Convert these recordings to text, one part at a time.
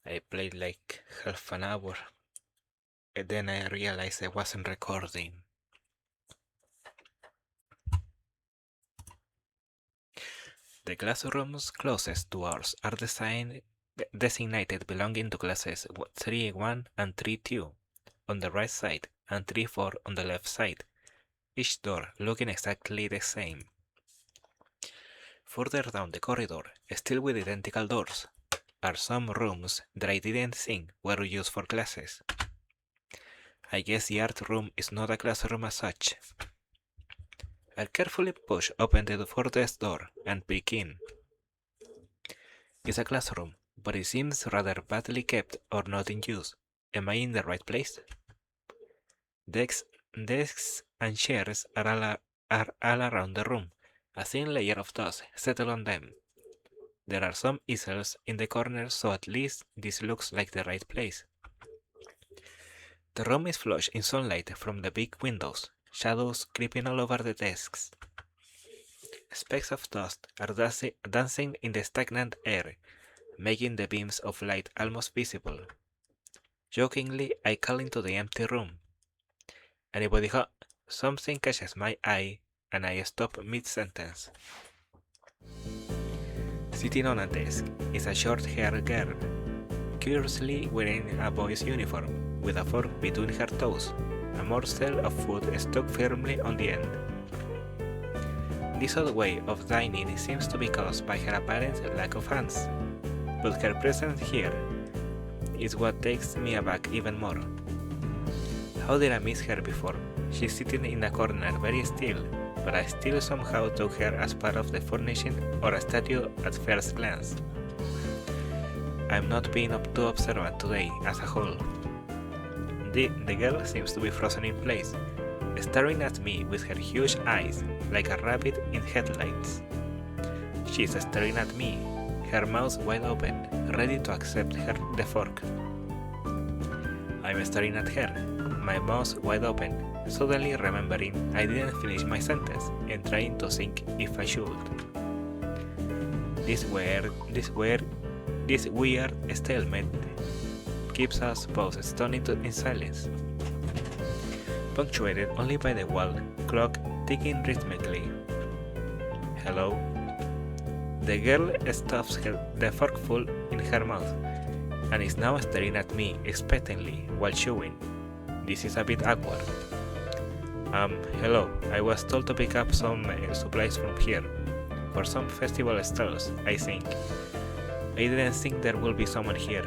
I played like half an hour, and then I realized I wasn't recording. The classrooms closest to ours are designated belonging to classes 3-1 and 3-2 on the right side and 3-4 on the left side, each door looking exactly the same. Further down the corridor, still with identical doors, are some rooms that I didn't think were used for classes. I guess the art room is not a classroom as such. I carefully push open the furthest door and peek in. It's a classroom, but it seems rather badly kept or not in use. Am I in the right place? Desks and chairs are all around the room. A thin layer of dust settled on them. There are some easels in the corners, so at least this looks like the right place. The room is flush in sunlight from the big windows, shadows creeping all over the desks. Specks of dust are dancing in the stagnant air, making the beams of light almost visible. Jokingly, I call into the empty room. Anybody home? Something catches my eye, and I stop mid-sentence. Sitting on a desk is a short-haired girl, curiously wearing a boy's uniform, with a fork between her toes, a morsel of food stuck firmly on the end. This odd way of dining seems to be caused by her apparent lack of hands, but her presence here is what takes me aback even more. How did I miss her before? She's sitting in a corner very still, but I still somehow took her as part of the furnishing or a statue at first glance. I'm not being too observant today as a whole. The girl seems to be frozen in place, staring at me with her huge eyes like a rabbit in headlights. She's staring at me, her mouth wide open, ready to accept the fork. I'm staring at her, my mouth wide open, suddenly remembering I didn't finish my sentence and trying to think if I should. This weird stalemate keeps us both stunned in silence, punctuated only by the wall clock ticking rhythmically. Hello? The girl stuffs the forkful in her mouth and is now staring at me expectantly while chewing. This is a bit awkward. Hello, I was told to pick up some supplies from here. For some festival stalls, I think. I didn't think there will be someone here.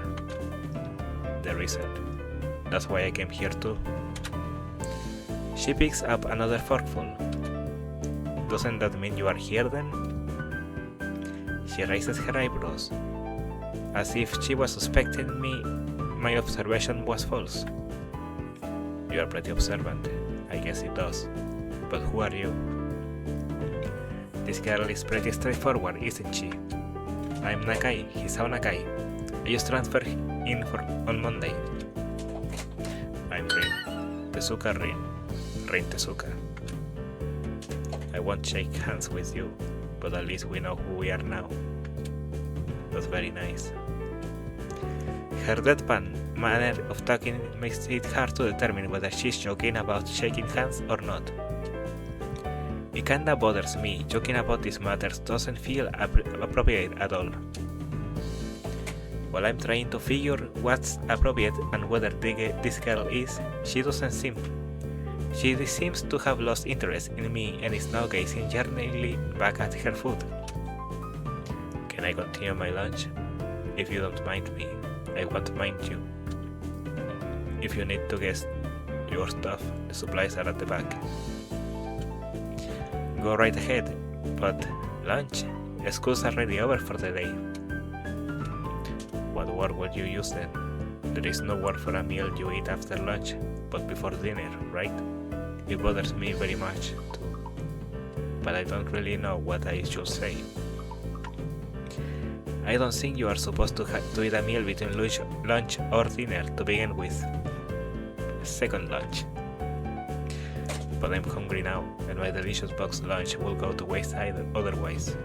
There isn't. That's why I came here too. She picks up another forkful. Doesn't that mean you are here then? She raises her eyebrows, as if she was suspecting my observation was false. You are pretty observant. I guess it does. But who are you? This girl is pretty straightforward, isn't she? I'm Nakai, Hisao Nakai. I just transferred in on Monday. I'm Rin. Tezuka Rin. Rin Tezuka. I won't shake hands with you, but at least we know who we are now. That's very nice. Her deadpan manner of talking makes it hard to determine whether she's joking about shaking hands or not. It kinda bothers me. Joking about these matters doesn't feel appropriate at all. While I'm trying to figure what's appropriate and whether this girl is, she seems to have lost interest in me and is now gazing yearningly back at her food. Can I continue my lunch? If you don't mind me, I won't mind you. If you need to get your stuff, the supplies are at the back. Go right ahead, but lunch? School's already over for the day. What word would you use then? There is no word for a meal you eat after lunch, but before dinner, right? It bothers me very much, too. But I don't really know what I should say. I don't think you are supposed to eat a meal between lunch or dinner to begin with. Second lunch. But I'm hungry now, and my delicious box lunch will go to waste otherwise.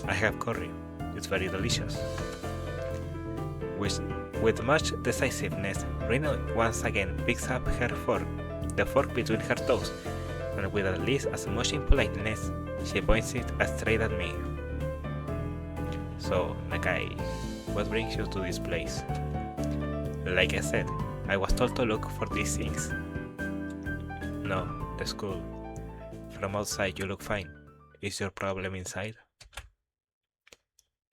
I have curry. It's very delicious. With much decisiveness, Rina once again picks up the fork between her toes, and with at least as much impoliteness, she points it straight at me. So, Nakai, what brings you to this place? Like I said, I was told to look for these things. No, the school. From outside you look fine. Is your problem inside?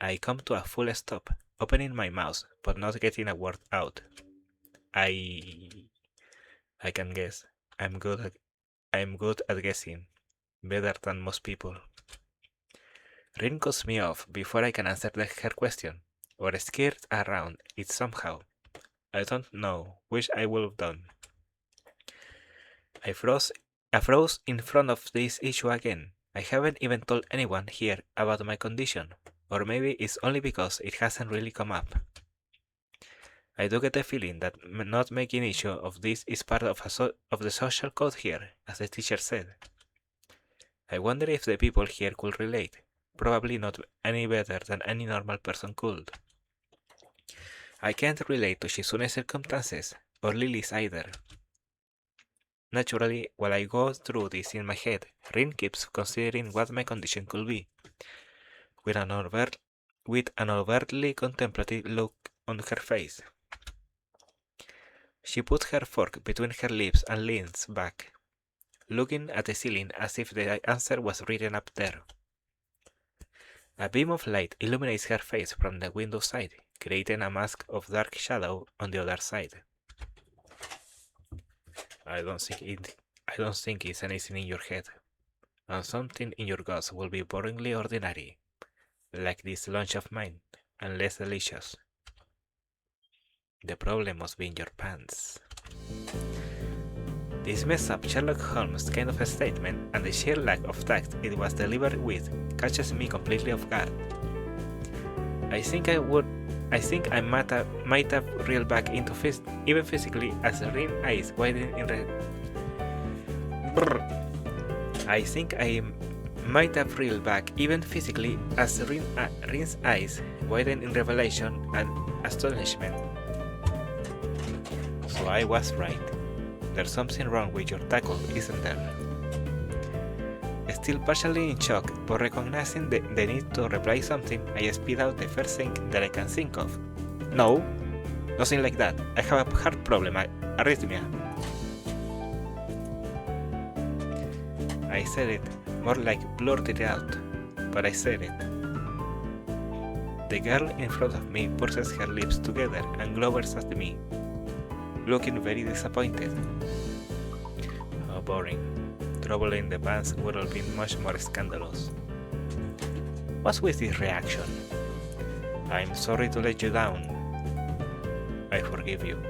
I come to a full stop, opening my mouth, but not getting a word out. I can guess. I'm good at guessing. Better than most people. Rin cuts me off before I can answer her question, or skirt around it somehow. I don't know which I would have done. I froze in front of this issue again. I haven't even told anyone here about my condition, or maybe it's only because it hasn't really come up. I do get the feeling that not making issue of this is part of the social code here, as the teacher said. I wonder if the people here could relate. Probably not any better than any normal person could. I can't relate to Shizune's circumstances, or Lily's either. Naturally, while I go through this in my head, Rin keeps considering what my condition could be, with an overtly contemplative look on her face. She puts her fork between her lips and leans back, looking at the ceiling as if the answer was written up there. A beam of light illuminates her face from the window side, creating a mask of dark shadow on the other side. I don't think it's anything in your head, and something in your guts will be boringly ordinary, like this lunch of mine, and less delicious. The problem must be in your pants. This mess up Sherlock Holmes kind of a statement and the sheer lack of tact it was delivered with catches me completely off guard. I think I might have reeled back into even physically as Rin's eyes widened in I think I might have reeled back even physically as Rin's eyes widened in revelation and astonishment. So I was right. There's something wrong with your tackle, isn't there? Still partially in shock, but recognizing the need to reply something, I spit out the first thing that I can think of. No, nothing like that. I have a heart problem, arrhythmia. I said it, more like blurted out, but I said it. The girl in front of me purses her lips together and glowers at me, looking very disappointed. How boring. Trouble in the pants would have been much more scandalous. What's with this reaction? I'm sorry to let you down. I forgive you.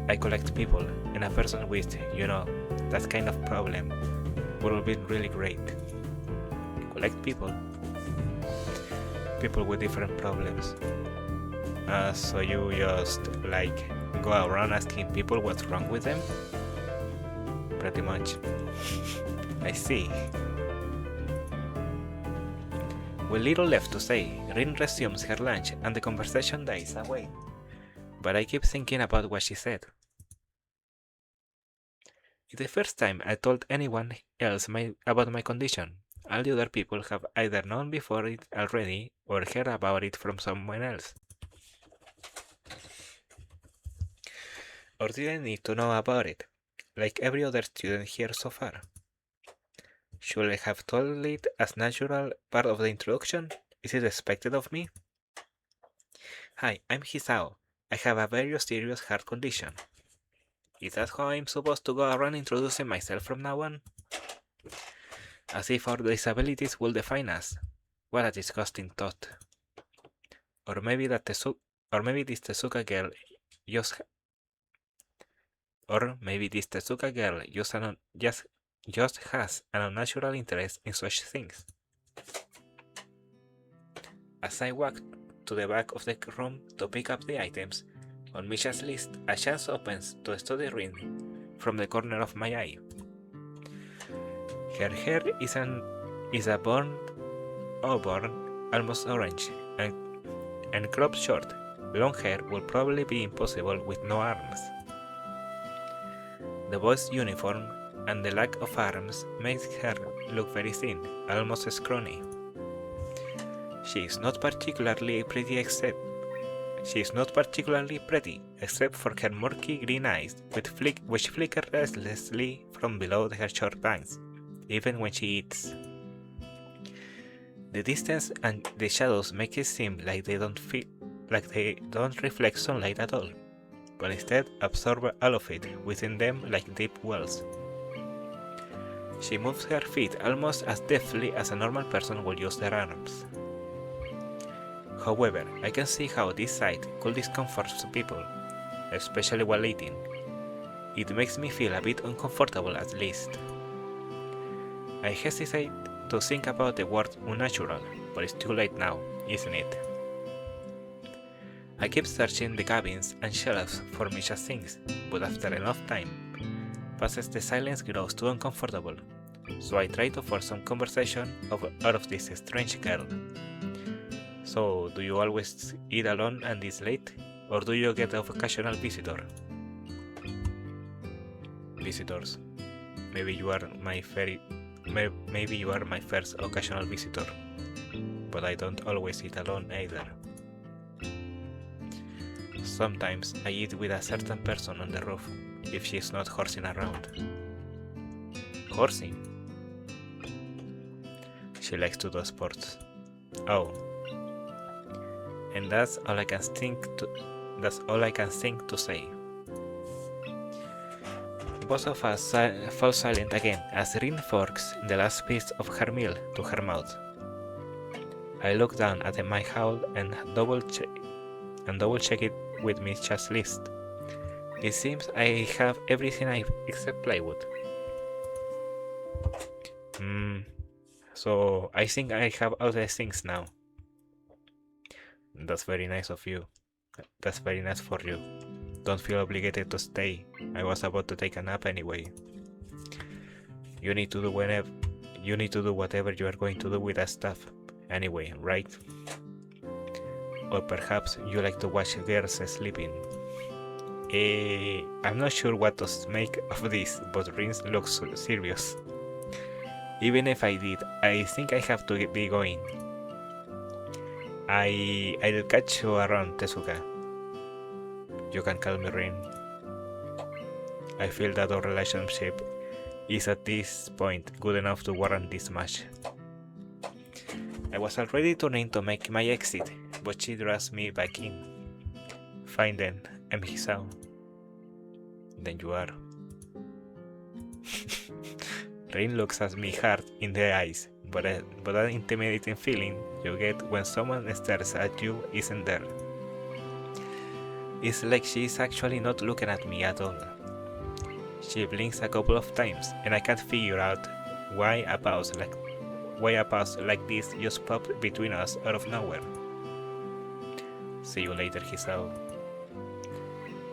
I collect people, and a person with, that kind of problem would have been really great. Collect people? People with different problems. So you just, go around asking people what's wrong with them? Pretty much. I see. With little left to say, Rin resumes her lunch and the conversation dies away. But I keep thinking about what she said. It's the first time I told anyone else about my condition. All the other people have either known before it already or heard about it from someone else. Or didn't need to know about it, like every other student here so far. Should I have told it as natural part of the introduction? Is it expected of me? Hi, I'm Hisao. I have a very serious heart condition. Is that how I'm supposed to go around introducing myself from now on? As if our disabilities will define us. What a disgusting thought. Or maybe this Tezuka girl just has an unnatural interest in such things. As I walk to the back of the room to pick up the items on Misha's list, a chance opens to study Rin from the corner of my eye. Her hair is a auburn, almost orange, and cropped short. Long hair would probably be impossible with no arms. The boy's uniform and the lack of arms makes her look very thin, almost scrawny. She is not particularly pretty except for her murky green eyes, which flicker restlessly from below her short bangs, even when she eats. The distance and the shadows make it seem like they don't reflect sunlight at all, but instead absorb all of it within them like deep wells. She moves her feet almost as deftly as a normal person would use their arms. However, I can see how this sight could discomfort some people, especially while eating. It makes me feel a bit uncomfortable at least. I hesitate to think about the word unnatural, but it's too late now, isn't it? I keep searching the cabins and shelves for Misha's things, but after enough time passes, the silence grows too uncomfortable, so I try to force some conversation out of this strange girl. So, do you always eat alone and this late, or do you get an occasional visitor? Visitors. Maybe you are my first occasional visitor, but I don't always eat alone either. Sometimes I eat with a certain person on the roof, if she is not horsing around. Horsing? She likes to do sports. Oh. And that's all I can think to say. Both of us fall silent again as Rin forks the last piece of her meal to her mouth. I look down at my haul and double check it with Misha's list. It seems I have everything except plywood. So I think I have all the things now. That's very nice of you. That's very nice for you. Don't feel obligated to stay. I was about to take a nap anyway. You need to do whatever you are going to do with that stuff anyway, right? Or perhaps you like to watch girls sleeping. I'm not sure what to make of this, but Rins looks serious. Even if I did, I think I have to be going. I'll catch you around, Tezuka. You can call me Rin. I feel that our relationship is at this point good enough to warrant this much. I was already turning to make my exit, but she draws me back in. Fine then, I'm Hisao. Then you are. Rin looks at me hard in the eyes, but that intimidating feeling you get when someone stares at you isn't there. It's like she is actually not looking at me at all. She blinks a couple of times, and I can't figure out why a pause like this just popped between us out of nowhere. See you later, Hisao.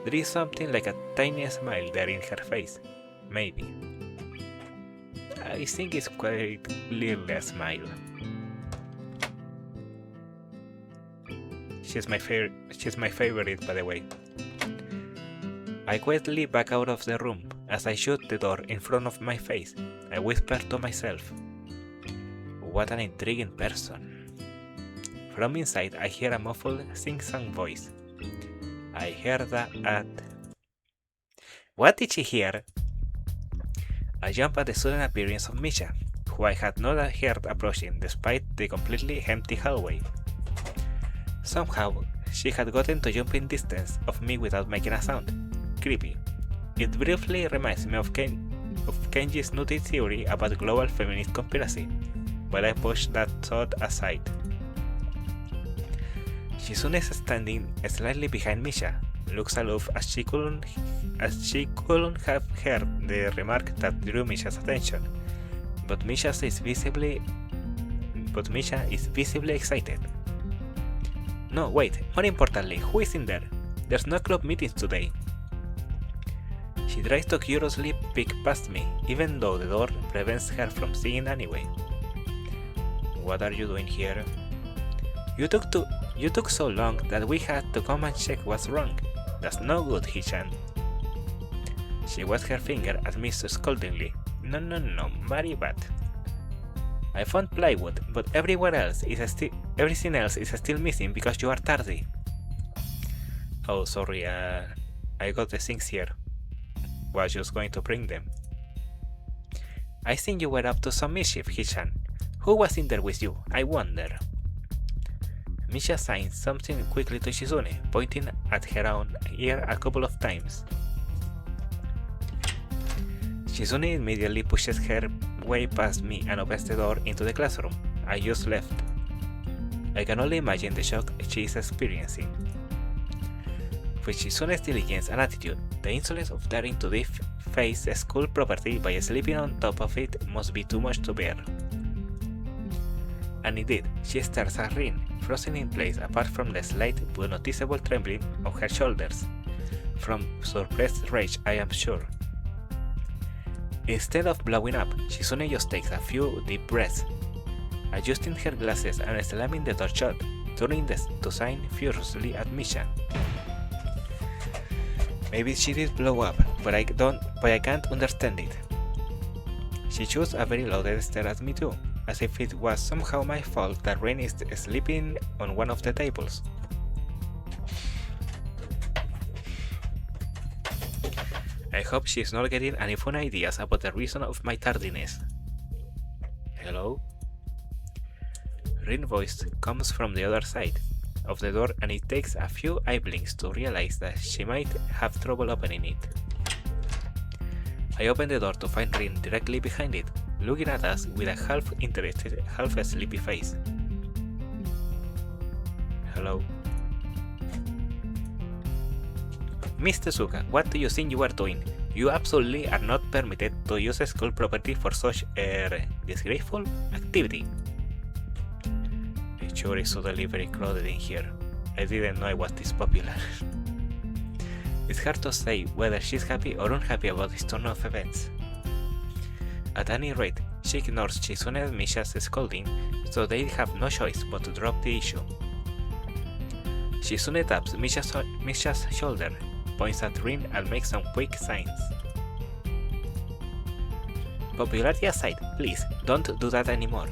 There is something like a tiny smile there in her face. Maybe. I think it's quite clearly a smile. She's my favorite, by the way. I quietly back out of the room. As I shut the door in front of my face, I whisper to myself, "What an intriguing person." From inside, I hear a muffled sing-song voice. I heard that at... What did she hear? I jump at the sudden appearance of Misha, who I had not heard approaching despite the completely empty hallway. Somehow, she had gotten to jumping distance of me without making a sound. Creepy. It briefly reminds me of Kenji's nutty theory about global feminist conspiracy, but I pushed that thought aside. Shizune is standing slightly behind Misha, looks aloof as she couldn't have heard the remark that drew Misha's attention, but Misha is visibly excited. No, wait, more importantly, who is in there? There's no club meetings today. She tries to curiously peek past me, even though the door prevents her from seeing anyway. What are you doing here? You took so long that we had to come and check what's wrong. That's no good, Hichan. She waved her finger at me scoldingly. No, very bad. I found plywood, but everything else is still missing because you are tardy. Oh, sorry, I got the things here. Was just going to bring them. I think you were up to some mischief, Hichan. Who was in there with you, I wonder? Misha signed something quickly to Shizune, pointing at her own ear a couple of times. Shizune immediately pushes her way past me and opens the door into the classroom. I just left. I can only imagine the shock she is experiencing. With Shizune's diligence and attitude, the insolence of daring to deface a school property by sleeping on top of it must be too much to bear. And indeed, she stares at Rin, frozen in place apart from the slight but noticeable trembling of her shoulders. From suppressed rage, I am sure. Instead of blowing up, Shizune just takes a few deep breaths, adjusting her glasses and slamming the door shut, turning to sign furiously at Misha. Maybe she did blow up, but I can't understand it. She shoots a very loaded stare at me too, as if it was somehow my fault that Rin is sleeping on one of the tables. I hope she's not getting any fun ideas about the reason of my tardiness. Hello? Rin's voice comes from the other side of the door, and it takes a few eye blinks to realize that she might have trouble opening it. I open the door to find Rin directly behind it, looking at us with a half-interested, half-sleepy face. Hello? Miss Tezuka, what do you think you are doing? You absolutely are not permitted to use school property for such a disgraceful activity. It sure is suddenly very crowded in here. I didn't know I was this popular. It's hard to say whether she's happy or unhappy about this turn of events. At any rate, she ignores Shizune and Misha's scolding, so they have no choice but to drop the issue. Shizune taps Misha's shoulder, points at Rin and makes some quick signs. Popularity aside, please, don't do that anymore.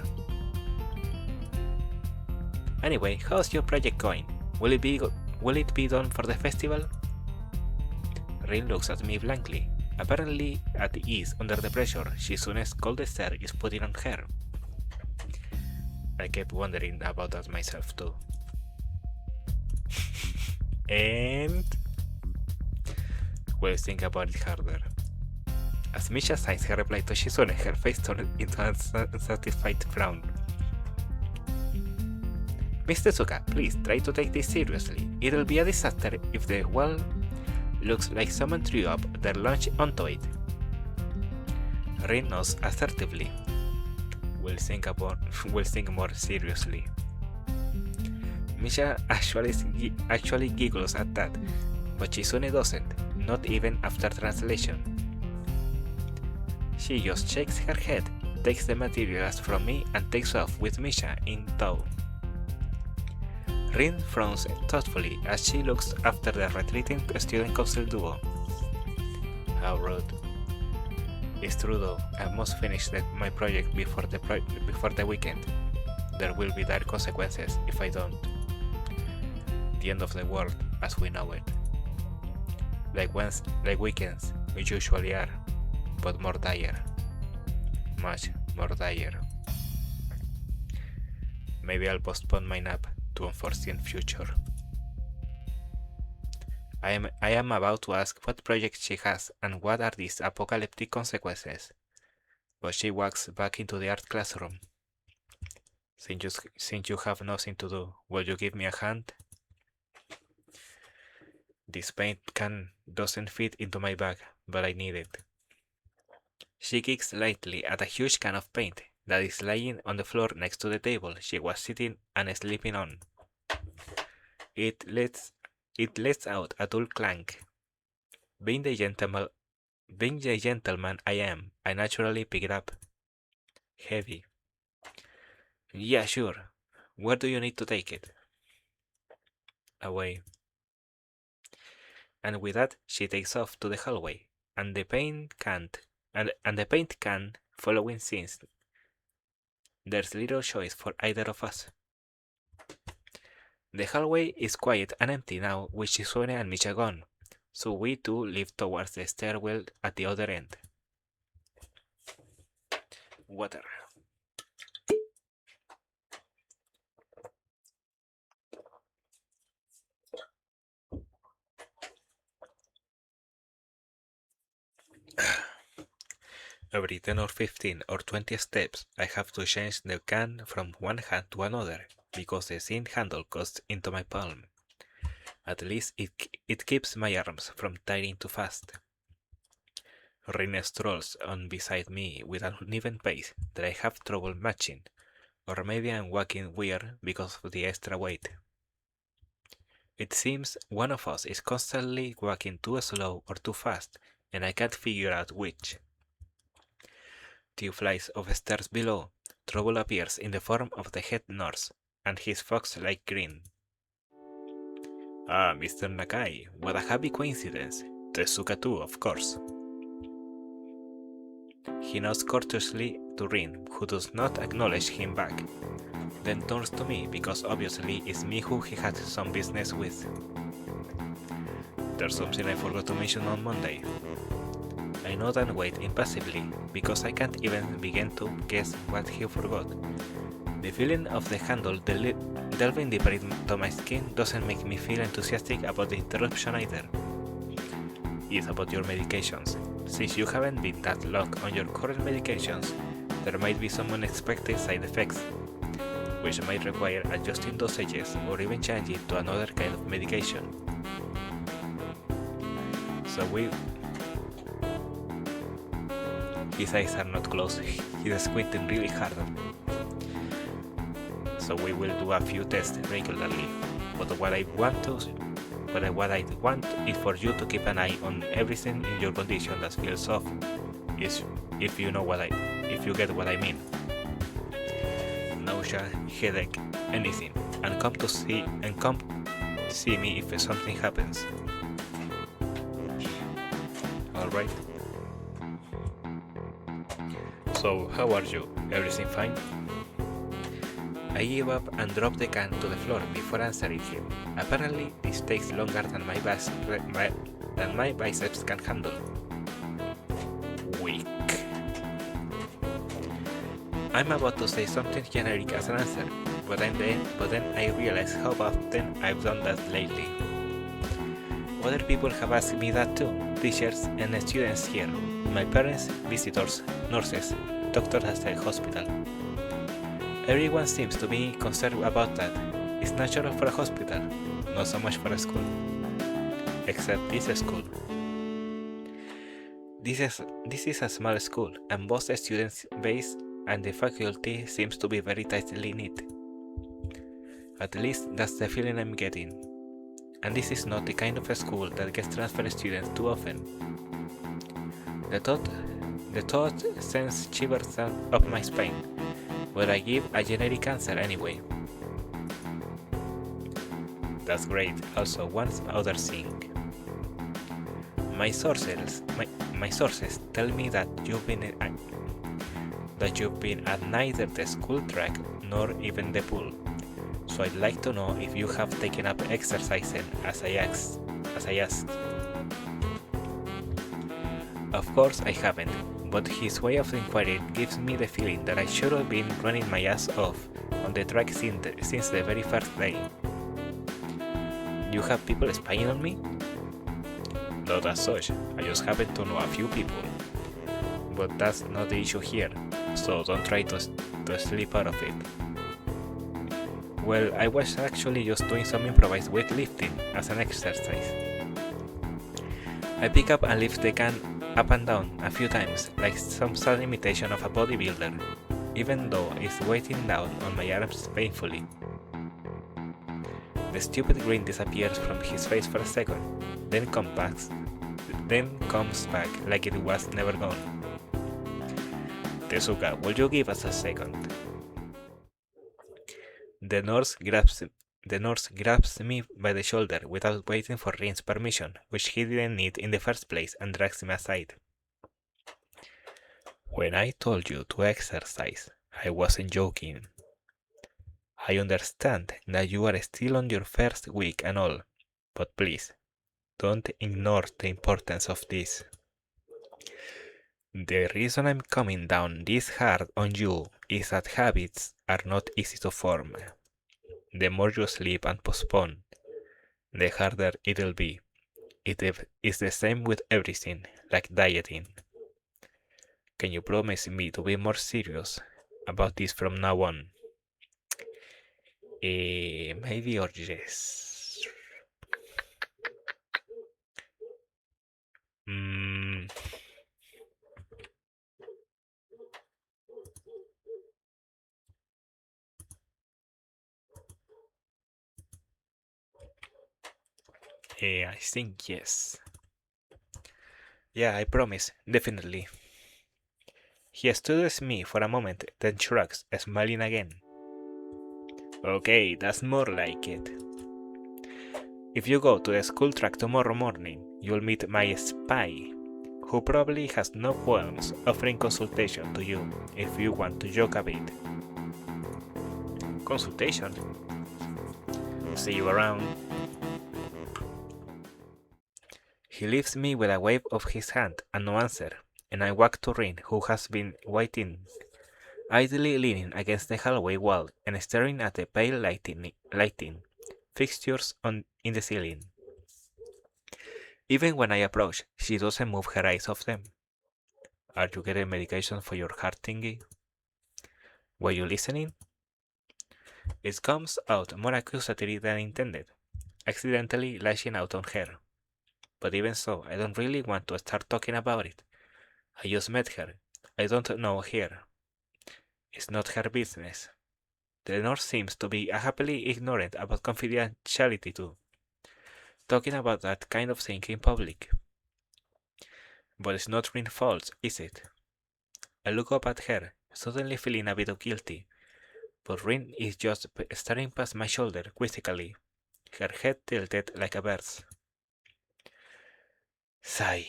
Anyway, how's your project going? Will it be done for the festival? Rin looks at me blankly, apparently at ease under the pressure Shizune's cold stare is putting on her. I kept wondering about that myself too. And we'll think about it harder. As Misha signs her reply to Shizune, her face turned into an unsatisfied frown. Miss Tezuka, please try to take this seriously. It'll be a disaster if the wall looks like someone threw up their lunch onto it. Rin nods assertively. We'll think more seriously. Misha actually giggles at that, but Shizune doesn't, not even after translation. She just shakes her head, takes the materials from me and takes off with Misha in tow. Rin frowns thoughtfully as she looks after the retreating student council duo. How rude. It's true though, I must finish my project before the weekend. There will be dire consequences if I don't. The end of the world as we know it. Like weekends, which usually are, but more dire. Much more dire. Maybe I'll postpone my nap to unforeseen future. I am about to ask what project she has and what are these apocalyptic consequences, but she walks back into the art classroom. Since you have nothing to do, will you give me a hand? This paint can doesn't fit into my bag, but I need it. She kicks lightly at a huge can of paint that is lying on the floor next to the table she was sitting and sleeping on. It lets out a dull clank. Being the gentleman I am, I naturally pick it up. Heavy. Yeah, sure. Where do you need to take it? Away. And with that, she takes off to the hallway, and the paint can following since there's little choice for either of us. The hallway is quiet and empty now with Shizune and Misha gone, so we two leave towards the stairwell at the other end. Water. Every 10 or 15 or 20 steps, I have to change the can from one hand to another, because the zinc handle goes into my palm. At least it keeps my arms from tiring too fast. Rin strolls on beside me with an uneven pace that I have trouble matching, or maybe I'm walking weird because of the extra weight. It seems one of us is constantly walking too slow or too fast, and I can't figure out which. 2 flights of stairs below, trouble appears in the form of the head nurse, and his fox-like grin. Ah, Mr. Nakai, what a happy coincidence. Tezuka too, of course. He nods courteously to Rin, who does not acknowledge him back, then turns to me because obviously it's me who he had some business with. There's something I forgot to mention on Monday. I nod and wait impassively, because I can't even begin to guess what he forgot. The feeling of the handle delving deeper into my skin doesn't make me feel enthusiastic about the interruption either. It's about your medications. Since you haven't been that long on your current medications, there might be some unexpected side effects, which might require adjusting dosages or even changing to another kind of medication. His eyes are not closed, he's squinting really hard. So we will do a few tests regularly, but what I want is for you to keep an eye on everything in your condition that feels off, if you get what I mean. Nausea, headache, anything, and come see me if something happens. Alright. So, how are you? Everything fine? I give up and drop the can to the floor before answering him. Apparently, this takes longer than my biceps can handle. Weak. I'm about to say something generic as an answer, but then I realize how often I've done that lately. Other people have asked me that too, teachers and students here, my parents, visitors, nurses, doctors at the hospital. Everyone seems to be concerned about that. It's natural for a hospital, not so much for a school. Except this school. This is a small school, and both the student base and the faculty seems to be very tightly knit. At least that's the feeling I'm getting. And this is not the kind of a school that gets transfer students too often. The thought sends shivers up my spine, but I give a generic answer anyway. That's great. Also, one other thing. My sources tell me that you've been at neither the school track nor even the pool. So I'd like to know if you have taken up exercising as I asked. Of course I haven't, but his way of inquiring gives me the feeling that I should have been running my ass off on the track since the very first day. You have people spying on me? Not as such, I just happen to know a few people. But that's not the issue here, so don't try to slip out of it. Well, I was actually just doing some improvised weightlifting as an exercise. I pick up and lift the can up and down a few times, like some sad imitation of a bodybuilder, even though it's weighting down on my arms painfully. The stupid grin disappears from his face for a second, then comes back like it was never gone. Tezuka, will you give us a second? The nurse grabs me by the shoulder without waiting for Rin's permission, which he didn't need in the first place, and drags me aside. When I told you to exercise, I wasn't joking. I understand that you are still on your first week and all, but please, don't ignore the importance of this. The reason I'm coming down this hard on you is that habits are not easy to form. The more you sleep and postpone, the harder it'll be. It is the same with everything, like dieting. Can you promise me to be more serious about this from now on? Maybe or yes. I think yes. Yeah, I promise, definitely. He studies me for a moment, then shrugs, smiling again. Okay, that's more like it. If you go to the school track tomorrow morning, you'll meet my spy, who probably has no qualms offering consultation to you if you want to joke a bit. Consultation? See you around. He leaves me with a wave of his hand and no answer, and I walk to Rin, who has been waiting, idly leaning against the hallway wall and staring at the pale lighting fixtures in the ceiling. Even when I approach, she doesn't move her eyes off them. Are you getting medication for your heart thingy? Were you listening? It comes out more accusatory than intended, accidentally lashing out on her. But even so, I don't really want to start talking about it. I just met her. I don't know her. It's not her business. The nurse seems to be happily ignorant about confidentiality too, talking about that kind of thing in public. But it's not Rin's fault, is it? I look up at her, suddenly feeling a bit guilty, but Rin is just staring past my shoulder quizzically, her head tilted like a bird's. Sigh.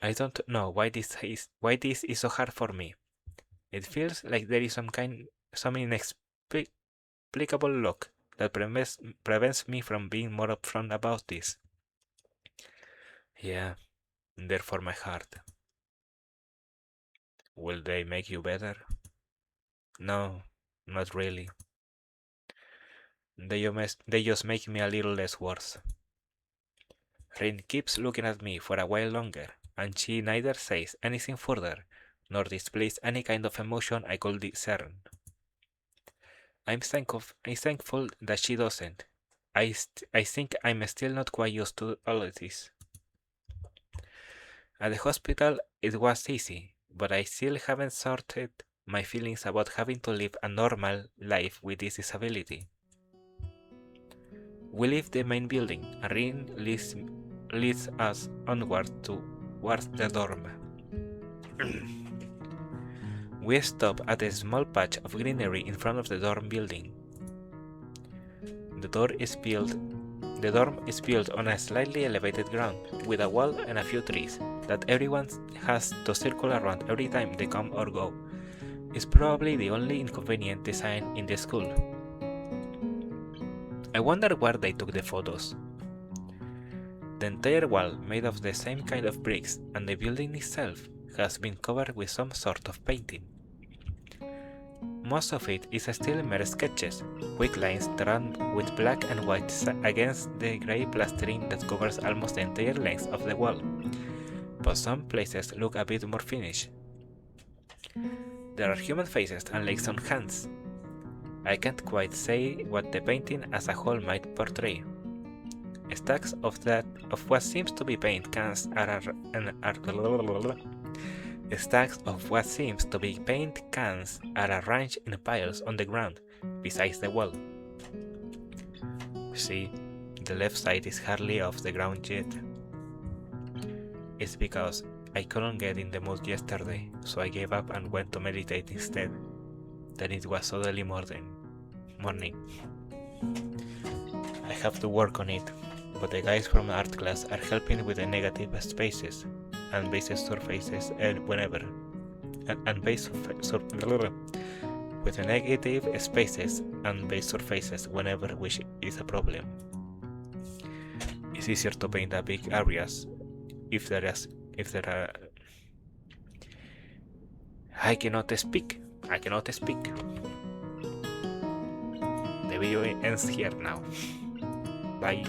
I don't know why this is so hard for me. It feels like there is some inexplicable lock that prevents me from being more upfront about this. Yeah, therefore my heart. Will they make you better? No, not really. They just make me a little less worse. Rin keeps looking at me for a while longer, and she neither says anything further, nor displays any kind of emotion I could discern. I'm thankful that she doesn't. I think I'm still not quite used to all of this. At the hospital it was easy, but I still haven't sorted my feelings about having to live a normal life with this disability. We leave the main building, and Rin leads us onward towards the dorm. We stop at a small patch of greenery in front of the dorm building. The dorm is built on a slightly elevated ground, with a wall and a few trees that everyone has to circle around every time they come or go. It's probably the only inconvenient design in the school. I wonder where they took the photos. The entire wall, made of the same kind of bricks, and the building itself has been covered with some sort of painting. Most of it is still mere sketches, quick lines drawn with black and white against the grey plastering that covers almost the entire length of the wall, but some places look a bit more finished. There are human faces and legs on hands. I can't quite say what the painting as a whole might portray. Stacks of what seems to be paint cans are arranged in piles on the ground, besides the wall. See, the left side is hardly off the ground yet. It's because I couldn't get in the mood yesterday, so I gave up and went to meditate instead. Then it was suddenly morning. morning. I have to work on it, but the guys from art class are helping with the negative spaces and base surfaces whenever. And base with the negative spaces and base surfaces whenever which is a problem. It's easier to paint the big areas if there are. I cannot speak. The video ends here now. Bye.